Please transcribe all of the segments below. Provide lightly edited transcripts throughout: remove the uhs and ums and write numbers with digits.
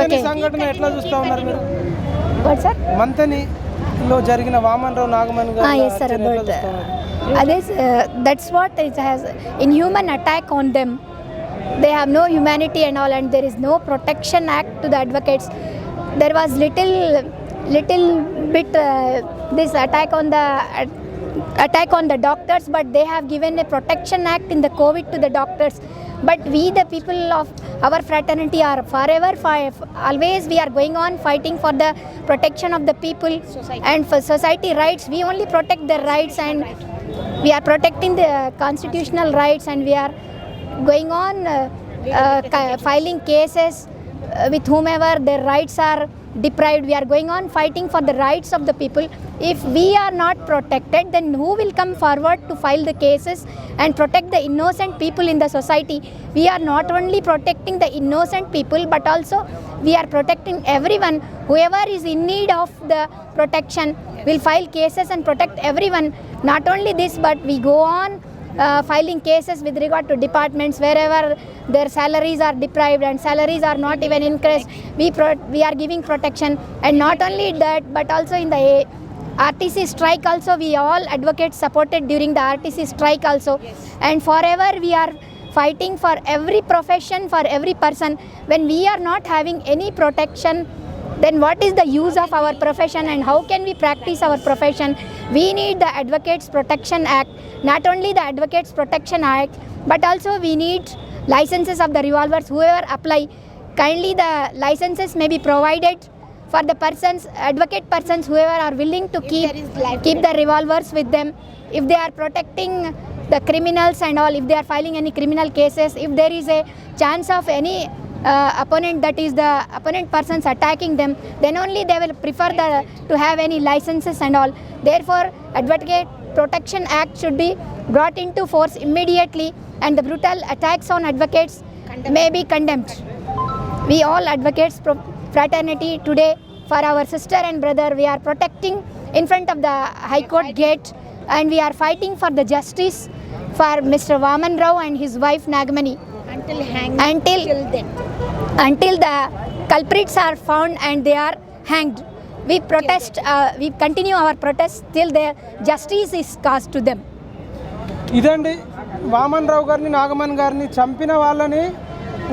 మంతని సంఘటన ఎట్లా చూస్తా ఉన్నారు మీరు? మంతనిలో జరిగిన వామన్ రావు నాగమణి గారు yes sir, about that's what it has inhuman attack on them. They have no humanity and all, and there is no protection act to the advocates. There was little bit this attack on the doctors, but they have given a protection act in the COVID to the doctors. But we, the people of our fraternity, are forever always we are going on fighting for the protection of the people and for society rights. We only protect their rights, and we are protecting the constitutional rights, and we are going on filing cases with whomever their rights are deprived. We are going on fighting for the rights of the people. If we are not protected, then who will come forward to file the cases and protect the innocent people in the society? We are not only protecting the innocent people, but also we are protecting everyone. Whoever is in need of the protection will file cases and protect everyone. Not only this, but we go on filing cases with regard to departments wherever their salaries are deprived and salaries are not even increased. We are giving protection, and not only that, but also in the RTC strike also, we all advocates supported during the RTC strike also. And forever we are fighting for every profession, for every person. When we are not having any protection, then what is the use of our profession, and how can we practice our profession? We need the Advocates Protection Act. Not only the Advocates Protection Act, but also we need licenses of the revolvers. Whoever apply, kindly the licenses may be provided for the persons, advocate persons, whoever are willing to keep the revolvers with them. If they are protecting the criminals and all, if they are filing any criminal cases, if there is a chance of any opponent, that is the opponent persons attacking them, then only they will prefer to have any licenses and all. Therefore, Advocate Protection Act should be brought into force immediately, and the brutal attacks on advocates may be condemned. We all advocates fraternity today, for our sister and brother, we are protecting in front of the High Court gate, and we are fighting for the justice for Mr. Vaman Rao and his wife Nagamani until the culprits are found and they are hanged. We protest, we continue our protest till the justice is caused to them. ఇదండి వామన్ రావు గారిని నాగమణి గారిని చంపిన వాళ్ళని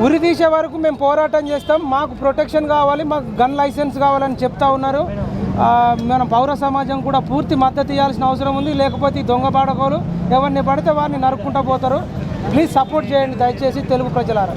ఉరితీసే వరకు మేము పోరాటం చేస్తాం, మాకు ప్రొటెక్షన్ కావాలి, మాకు గన్ లైసెన్స్ కావాలని చెప్తా ఉన్నారు. మన పౌర సమాజం కూడా పూర్తి మద్దతు ఇవ్వాల్సిన అవసరం ఉంది. లేకపోతే ఈ దొంగ పాడకోలు ఎవరిని పడితే వారిని నరుక్కుంటూ పోతారు. ప్లీజ్ సపోర్ట్ చేయండి దయచేసి తెలుగు ప్రజలారా.